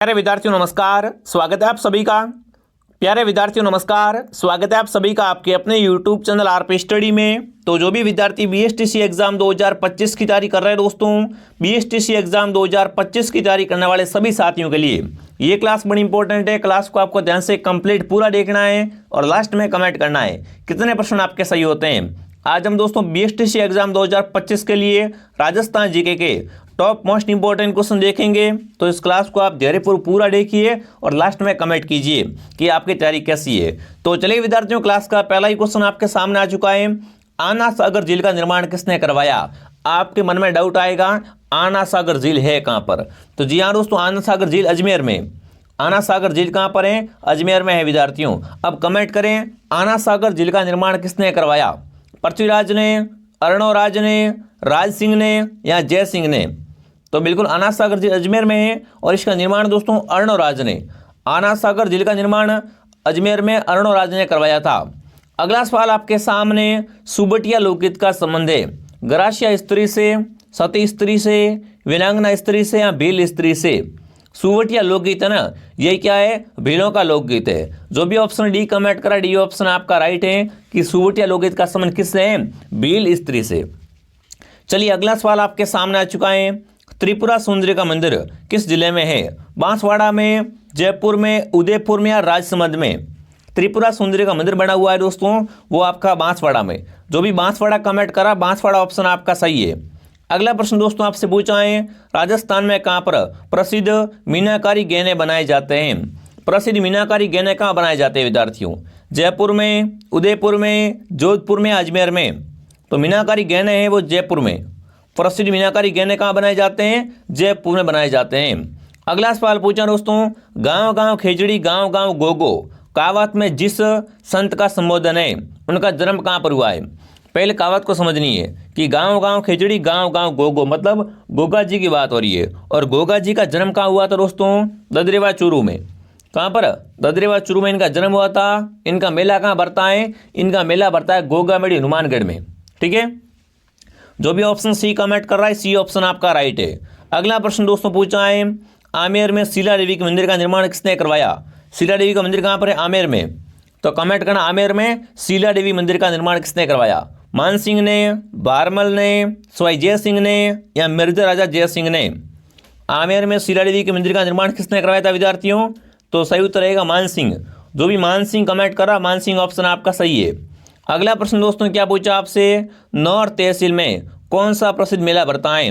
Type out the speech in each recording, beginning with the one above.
प्यारे विद्यार्थियों नमस्कार, स्वागत है आप सभी का। प्यारे विद्यार्थियों नमस्कार, स्वागत है आप सभी का आपके अपने YouTube चैनल आरपी स्टडी में। तो जो भी विद्यार्थी बीएसटीसी एग्जाम 2025 की तैयारी कर रहे हैं दोस्तों, बीएसटीसी एग्जाम 2025 की तैयारी करने वाले सभी साथियों के लिए ये क्लास बड़ी इंपॉर्टेंट है। क्लास को आपको ध्यान से कंप्लीट पूरा देखना है और लास्ट में कमेंट करना है कितने प्रश्न आपके सही होते हैं। आज हम दोस्तों बीएसटीसी एग्जाम 2025 के लिए राजस्थान जीके के टॉप मोस्ट इंपॉर्टेंट क्वेश्चन देखेंगे। तो इस क्लास को आप धैर्यपूर्वक पूरा देखिए और लास्ट में कमेंट कीजिए कि आपकी तैयारी कैसी है। तो चलिए विद्यार्थियों, क्लास का पहला ही क्वेश्चन आपके सामने आ चुका है। आना सागर झील का निर्माण किसने करवाया? आपके मन में डाउट आएगा, आना सागर झील है कहाँ पर? तो जी हाँ दोस्तों, आना सागर झील अजमेर में। आना सागर झील कहाँ पर है? अजमेर में है विद्यार्थियों। अब कमेंट करें, आना सागर झील का निर्माण किसने करवाया? पृथ्वीराज ने, अर्णवराज ने, राज सिंह ने या जय सिंह ने? तो बिल्कुल आना सागर झील अजमेर में है और इसका निर्माण दोस्तों अर्णवराज ने। आना सागर झील का निर्माण अजमेर में अर्णवराज ने करवाया था। अगला सवाल आपके सामने, सुबटिया लोकगीत का संबंध है गरासिया स्त्री से, सती स्त्री से, वीरांगना स्त्री से या भील स्त्री से? सुबटिया लोकगीत है ना, ये क्या है? भीलों का लोकगीत है। जो भी ऑप्शन डी कमेंट करा, डी ऑप्शन आपका राइट है कि सुबटिया लोकगीत का संबंध किससे है? भील स्त्री से। चलिए अगला सवाल आपके सामने आ चुका है। त्रिपुरा सुंदरी का मंदिर किस जिले में है? बांसवाड़ा में, जयपुर में, उदयपुर में या राजसमंद में? त्रिपुरा सुंदरी का मंदिर बना हुआ है दोस्तों, वो आपका बांसवाड़ा में। जो भी बांसवाड़ा कमेंट करा, बांसवाड़ा ऑप्शन आपका सही है। अगला प्रश्न दोस्तों आपसे पूछा है, राजस्थान में कहाँ पर प्रसिद्ध मीनाकारी गहने बनाए जाते हैं? प्रसिद्ध मीनाकारी गहने कहाँ बनाए जाते हैं विद्यार्थियों? जयपुर में, उदयपुर में, जोधपुर में, अजमेर में? तो मीनाकारी गहने हैं वो जयपुर में। प्रसिद्ध मीनाकारी गहने कहाँ बनाए जाते हैं? जयपुर में बनाए जाते हैं। अगला सवाल पूछा दोस्तों, गांव गांव खिचड़ी गांव गांव गोगो कहावत में जिस संत का संबोधन है, उनका जन्म कहाँ पर हुआ है? पहले कहावत को समझनी है कि गांव गांव खिचड़ी गांव गांव गोगो मतलब गोगा जी की बात हो रही है। और गोगा जी का जन्म कहाँ हुआ था दोस्तों? ददरेवा चूरू में। कहाँ पर? ददरेवा चूरू में इनका जन्म हुआ था। इनका मेला कहाँ भरता है? इनका मेला भरता है गोगामेड़ी हनुमानगढ़ में। ठीक है, जो भी ऑप्शन सी कमेंट कर रहा है, सी ऑप्शन आपका राइट है। अगला प्रश्न दोस्तों पूछा है, आमेर में शीला देवी के मंदिर का निर्माण किसने करवाया? शीला देवी का मंदिर कहाँ पर है? आमेर में। तो कमेंट करना, आमेर में शीला देवी मंदिर का निर्माण किसने करवाया? मान सिंह ने, बारमल ने, स्वाई जय सिंह ने या मिर्जा राजा जय सिंह ने? आमेर में शीला देवी के मंदिर का निर्माण किसने करवाया था विद्यार्थियों? तो सही उत्तर रहेगा मान सिंह। जो भी मान सिंह कमेंट कर रहा, मान सिंह ऑप्शन आपका सही है। अगला प्रश्न दोस्तों क्या पूछा आपसे, नौर तहसील में कौन सा प्रसिद्ध मेला भरता है?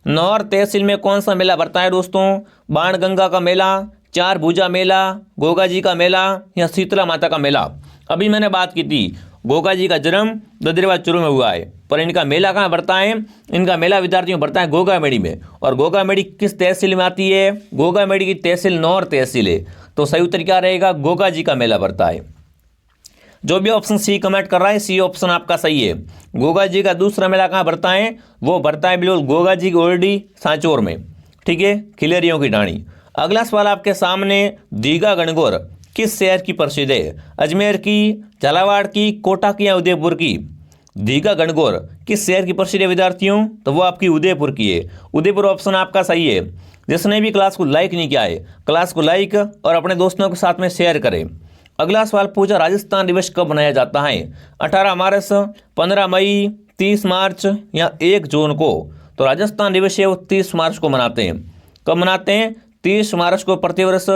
नौर तहसील में कौन सा मेला भरता है दोस्तों? बाणगंगा का मेला, चार भुजा मेला, गोगा जी का मेला या शीतला माता का मेला? अभी मैंने बात की थी, गोगा जी का जन्म ददरेवा चूरू में हुआ है, पर इनका मेला कहाँ भरता है? इनका मेला विद्यार्थियों भरता है गोगामेड़ी में। और गोगामेड़ी किस तहसील में आती है? गोगामेड़ी की तहसील नौर तहसील है। तो सही उत्तर क्या रहेगा? गोगा जी का मेला भरता है। जो भी ऑप्शन सी कमेंट कर रहा है, सी ऑप्शन आपका सही है। गोगा जी का दूसरा मेला कहाँ भरता है? वो भरता है बिल्कुल गोगा जी की ओरडी सांचौर में। ठीक है, खिलेरियों की डाणी। अगला सवाल आपके सामने, दीघा गणगौर किस शहर की प्रसिद्ध है? अजमेर की, झालावाड़ की, कोटा की या उदयपुर की? दीघा गणगौर किस शहर की प्रसिद्ध है विद्यार्थियों? तो वो आपकी उदयपुर की है। उदयपुर ऑप्शन आपका सही है। जिसने भी क्लास को लाइक नहीं किया है, क्लास को लाइक और अपने दोस्तों के साथ में शेयर करें। अगला सवाल पूछा, राजस्थान दिवस कब मनाया जाता है? 18 मार्च, 15 मई, 30 मार्च या 1 जून को? तो राजस्थान दिवस है वो 30 मार्च को मनाते हैं। कब मनाते हैं? 30 मार्च को प्रतिवर्ष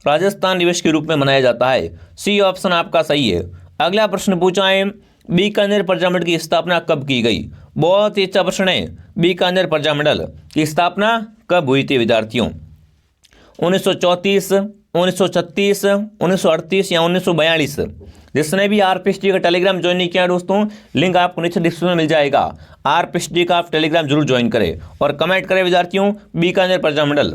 राजस्थान दिवस के रूप में मनाया जाता है। सी ऑप्शन आपका सही है। अगला प्रश्न पूछा है, बीकानेर प्रजामंडल की स्थापना कब की गई? बहुत ही अच्छा प्रश्न है। बीकानेर प्रजामंडल की स्थापना कब हुई थी विद्यार्थियों? 1934, 1936, 1938 या 1942? जिसने भी आरपीएसटी का टेलीग्राम ज्वाइन नहीं किया दोस्तों, लिंक आपको नीचे डिस्क्रिप्शन में मिल जाएगा। आरपीएसटी का आप टेलीग्राम जरूर ज्वाइन करें और कमेंट करें विद्यार्थियों बीकानेर प्रजामंडल।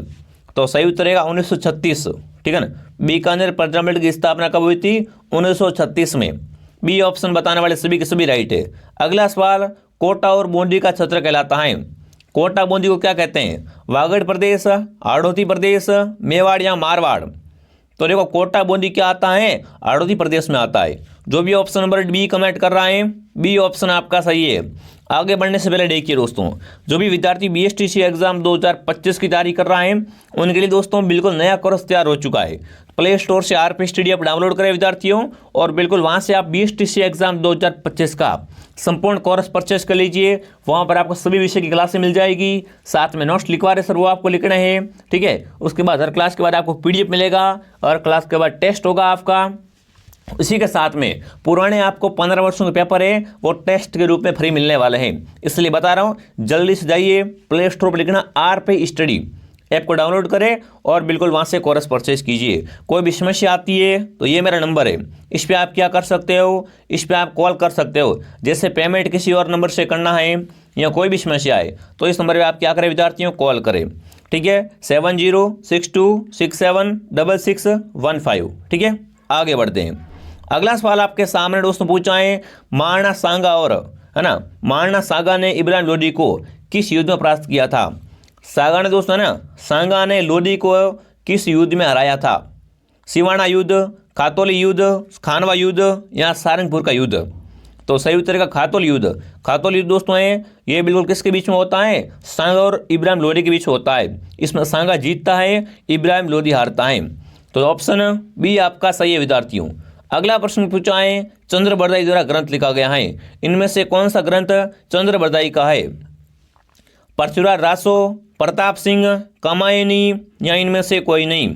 तो सही उत्तर रहेगा 1936। ठीक है ना, बीकानेर प्रजामंडल की स्थापना कब हुई थी? 1936 में। बी ऑप्शन बताने वाले सभी के सभी राइट है। अगला सवाल, कोटा और बूंदी का क्षेत्र कहलाता है? कोटा बूंदी को क्या कहते हैं? वागड़ प्रदेश, हाड़ौती प्रदेश, मेवाड़ या मारवाड़? तो देखो कोटा बूंदी क्या आता है, हाड़ौती प्रदेश में आता है। जो भी ऑप्शन नंबर बी कमेंट कर रहा है, बी ऑप्शन आपका सही है। आगे बढ़ने से पहले देखिए दोस्तों, जो भी विद्यार्थी बीएसटीसी एग्जाम 2025 की तैयारी कर रहा है उनके लिए दोस्तों बिल्कुल नया कोर्स तैयार हो चुका है। प्ले स्टोर से आरपी स्टडी ऐप डाउनलोड करें विद्यार्थियों, और बिल्कुल वहां से आप बीएसटीसी एग्जाम 2025 का संपूर्ण कोर्स परचेस कर लीजिए। वहां पर आपको सभी विषय की क्लासें मिल जाएगी, साथ में नोट्स लिखवा रहे सर वो आपको लिखने हैं, ठीक है। उसके बाद हर क्लास के बाद आपको पीडीएफ मिलेगा, और क्लास के बाद टेस्ट होगा आपका। इसी के साथ में पुराने आपको 15 वर्षों के पेपर है वो टेस्ट के रूप में फ्री मिलने वाले हैं। इसलिए बता रहा हूं, जल्दी से जाइए प्ले स्टोर पर लिखना आरपी स्टडी ऐप को डाउनलोड करें और बिल्कुल वहां से कोर्स परचेज कीजिए। कोई भी समस्या आती है तो ये मेरा नंबर है, इस पर आप क्या कर सकते हो, इस पर आप कॉल कर सकते हो। जैसे पेमेंट किसी और नंबर से करना है या कोई भी समस्या है तो इस नंबर पर आप क्या करें विद्यार्थियों, कॉल करें, ठीक है, 7062626615, ठीक है। आगे बढ़ते हैं। अगला सवाल आपके सामने दोस्तों पूछा है, महाराणा सांगा और है ना, महाराणा सांगा ने इब्राहिम लोदी को किस युद्ध में परास्त किया था। सांगा ने दोस्तों ना, सांगा ने लोदी को किस युद्ध में हराया था। सिवाना युद्ध, खातौली युद्ध, खानवा युद्ध या सारंगपुर का युद्ध। तो सही उत्तर का खातौली युद्ध। खातौली युद्ध दोस्तों है ये बिल्कुल किसके बीच में होता है, सांगा और इब्राहिम लोदी के बीच होता है। इसमें सांगा जीतता है, इब्राहिम लोदी हारता है। तो ऑप्शन बी आपका सही है विद्यार्थियों। अगला प्रश्न पूछा है, चंद्र बरदाई द्वारा ग्रंथ लिखा गया है, इनमें से कौन सा ग्रंथ चंद्र बरदाई का है। पृथ्वीराज रासो, प्रताप सिंह, कामायनी या इनमें से कोई नहीं।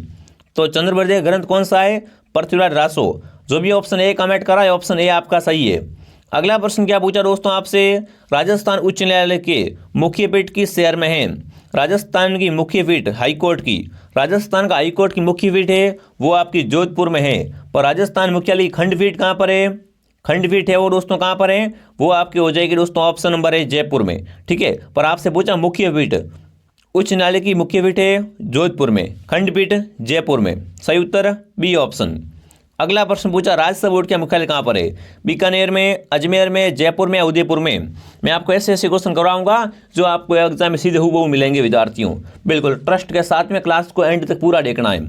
तो चंद्र बरदाई ग्रंथ कौन सा है, पृथ्वीराज रासो। जो भी ऑप्शन ए कमेंट करा है ऑप्शन ए आपका सही है। अगला प्रश्न क्या पूछा दोस्तों आपसे, राजस्थान उच्च न्यायालय के मुख्य पीठ किस शहर में है। राजस्थान की मुख्य पीठ हाईकोर्ट की, राजस्थान का हाईकोर्ट की मुख्य पीठ है वो आपकी जोधपुर में है। पर राजस्थान मुख्यालय की खंडपीठ कहाँ पर है, खंडपीठ है वो दोस्तों कहाँ पर है, वो आपकी हो जाएगी दोस्तों ऑप्शन नंबर है जयपुर में, ठीक है। पर आपसे पूछा मुख्य पीठ, उच्च न्यायालय की मुख्य पीठ है जोधपुर में, खंडपीठ जयपुर में। सही उत्तर बी ऑप्शन। अगला प्रश्न पूछा, राज्यसभा बोर्ड का मुख्यालय कहाँ पर है, बीकानेर में, अजमेर में, जयपुर में या उदयपुर में। मैं आपको ऐसे ऐसे क्वेश्चन करवाऊंगा जो आपको एग्जाम में सीधे हूबहू मिलेंगे विद्यार्थियों। बिल्कुल ट्रस्ट के साथ में क्लास को एंड तक पूरा देखना है।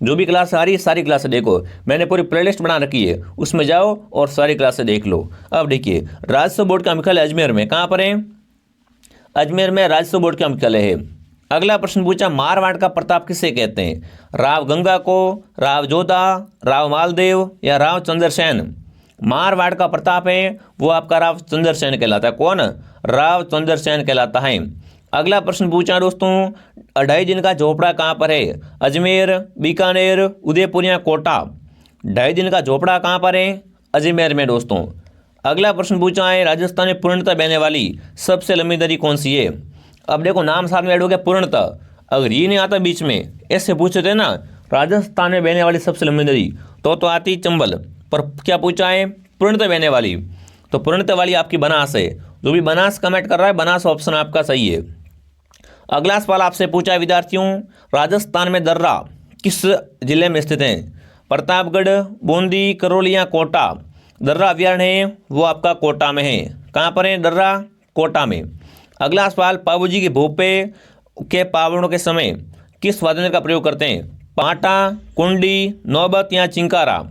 जो भी क्लास आ रही है सारी क्लासें देखो, मैंने पूरी प्लेलिस्ट बना रखी है, उसमें जाओ और सारी क्लासें देख लो। अब देखिए, राज्यसभा बोर्ड का मुख्यालय अजमेर में, कहाँ पर है, अजमेर में राज्यसभा बोर्ड का मुख्यालय है। अगला प्रश्न पूछा, मारवाड़ का प्रताप किसे कहते हैं, राव गंगा को, राव जोधा, राव मालदेव या राव चंद्रसेन। मारवाड़ का प्रताप है वो आपका राव चंद्रसेन कहलाता है। कौन, राव चंद्रसेन कहलाता है। अगला प्रश्न पूछा दोस्तों, 2.5 दिन का झोपड़ा कहाँ पर है, अजमेर, बीकानेर, उदयपुर या कोटा। 2.5 दिन का झोपड़ा कहाँ पर है, अजमेर में दोस्तों। अगला प्रश्न पूछा है, राजस्थान में पूर्णतः बहने वाली सबसे लंबी नदी कौन सी है। अब देखो नाम साथ में ऐड हो गया पूर्णतः, अगर ये नहीं आता बीच में, ऐसे पूछे थे ना राजस्थान में बहने वाली सबसे लंबी नदी तो आती चंबल, पर क्या पूछा है पूर्णतः बहने वाली, तो पूर्णतः वाली आपकी बनास है। जो भी बनास कमेंट कर रहा है बनास ऑप्शन आपका सही है। अगला सवाल आपसे पूछा है विद्यार्थियों, राजस्थान में दर्रा किस जिले में स्थित है, प्रतापगढ़, बूंदी, करौली या कोटा। दर्रा अभ्यारण्य है वो आपका कोटा में है। कहाँ पर है दर्रा, कोटा में। अगला सवाल, पाबूजी के भोपे के पावनों के समय किस वाद्य यंत्र का प्रयोग करते हैं, पाटा, कुंडी, नौबत या चिंकारा।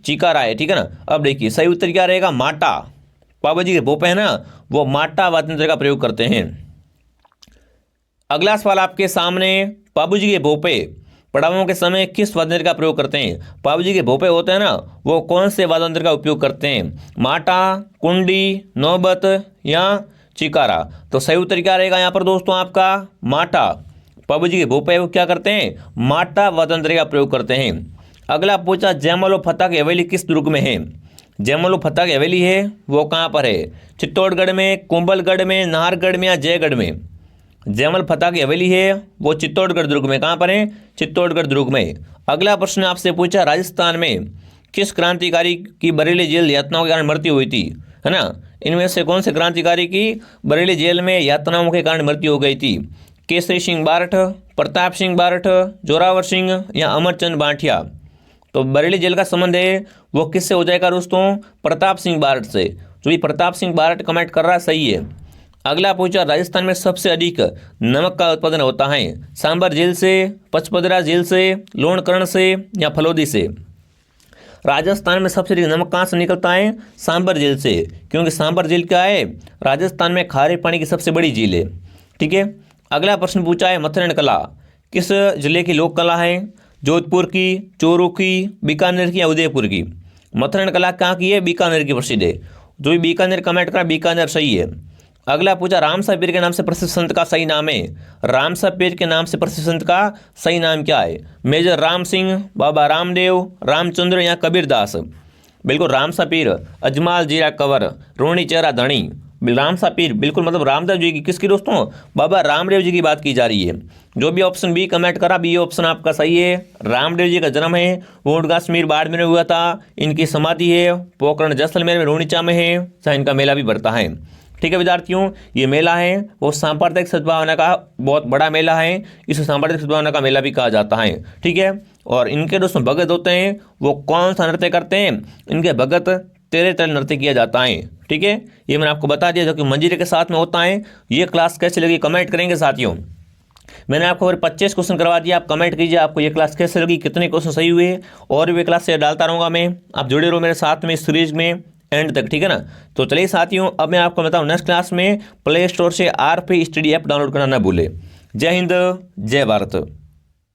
चिकारा है, ठीक है ना। अब देखिए सही उत्तर क्या रहेगा, माटा। पाबूजी के भोपे है ना वो माटा वाद्य यंत्र का प्रयोग करते हैं। अगला सवाल आपके सामने, पाबूजी के भोपे पड़ावों के समय किस वाद्य यंत्र का प्रयोग करते हैं। पाबूजी के भोपे होते हैं ना वो कौन से वाद्य यंत्र का उपयोग करते हैं, माटा, कुंडी, नौबत या चिकारा। तो सही उत्तर क्या रहेगा यहाँ पर दोस्तों आपका माटा। पाबूजी के भोपे वो क्या करते हैं, माटा वाद्य यंत्र का प्रयोग करते हैं। अगला पूछा, जयमल और फतह की हवेली किस दुर्ग में है। जयमल और फतह की हवेली है वो कहाँ पर है, चित्तौड़गढ़ में, कुंभलगढ़ में, नाहरगढ़ में या जयगढ़ में। जयमल फतह की हवेली है वो चित्तौड़गढ़ दुर्ग में, कहाँ पर है, चित्तौड़गढ़ दुर्ग में। अगला प्रश्न आपसे पूछा, राजस्थान में किस क्रांतिकारी की बरेली जेल यातनाओं के कारण मृत्यु हुई थी, है ना। इनमें से कौन से क्रांतिकारी की बरेली जेल में यातनाओं के कारण मृत्यु हो गई थी, केसरी सिंह बारठ, प्रताप सिंह बारठ, जोरावर सिंह या अमरचंद बांठिया। तो बरेली जेल का संबंध है वो किससे हो जाएगा दोस्तों, प्रताप सिंह बारठ से। जो भी प्रताप सिंह बारठ कमेंट कर रहा है सही है। अगला पूछा राजस्थान में सबसे अधिक नमक का उत्पादन होता है, सांबर झील से, पचपदरा झील से, लोणकरण से या फलोदी से। राजस्थान में सबसे अधिक नमक कहाँ से निकलता है? सांबर झील से, क्योंकि सांबर झील क्या है? राजस्थान में खारे पानी की सबसे बड़ी झील है। ठीक है। अगला प्रश्न पूछा है मथुरण कला किस जिले की लोक कला है? जोधपुर की, चूरू की, बीकानेर की या उदयपुर की? मथुरण कला कहाँ की है? बीकानेर की प्रसिद्ध है। जो भी बीकानेर कमेंट करा, बीकानेर सही है। अगला पूछा रामसा पीर के नाम से प्रसिद्ध संत का सही नाम है? रामसा पीर के नाम से प्रसिद्ध संत का सही नाम क्या है? मेजर राम सिंह, बाबा रामदेव, रामचंद्र या कबीरदास? बिल्कुल रामसा पीर, अजमाल जीरा कंवर, रोहिणी चेहरा धनी। रामसा पीर बिल्कुल मतलब रामदेव जी की, किसकी दोस्तों? बाबा रामदेव जी की बात की जा रही है। जो भी ऑप्शन बी कमेंट करा, बी ऑप्शन आपका सही है। रामदेव जी का जन्म है वो कश्मीर बाड़मेर में हुआ था। इनकी समाधि है पोखरण जैसलमेर में रोनिचा में है, जहाँ इनका मेला भी बढ़ता है। ठीक है विद्यार्थियों, ये मेला है वो सांप्रदायिक सद्भावना का बहुत बड़ा मेला है, इसे सांप्रदायिक सद्भावना का मेला भी कहा जाता है। ठीक है। और इनके दोस्तों भगत होते हैं वो कौन सा नृत्य करते हैं? इनके भगत तेरे तेरे नृत्य किया जाता है। ठीक है, ये मैंने आपको बता दिया जो कि मंजीरे के साथ में होता है। ये क्लास कैसे लगी कमेंट करेंगे साथियों। मैंने आपको और 25 क्वेश्चन करवा दिया, आप कमेंट कीजिए आपको ये क्लास कैसे लगी, कितने क्वेश्चन सही हुए, और भी क्लास से डालता रहूँगा मैं। आप जुड़े रहो मेरे साथ में इस सीरीज में एंड तक। ठीक है ना। तो चलिए साथियों, अब मैं आपको बताऊँ नेक्स्ट क्लास में प्ले स्टोर से RP स्टडी ऐप डाउनलोड करना ना भूले। जय हिंद, जय भारत।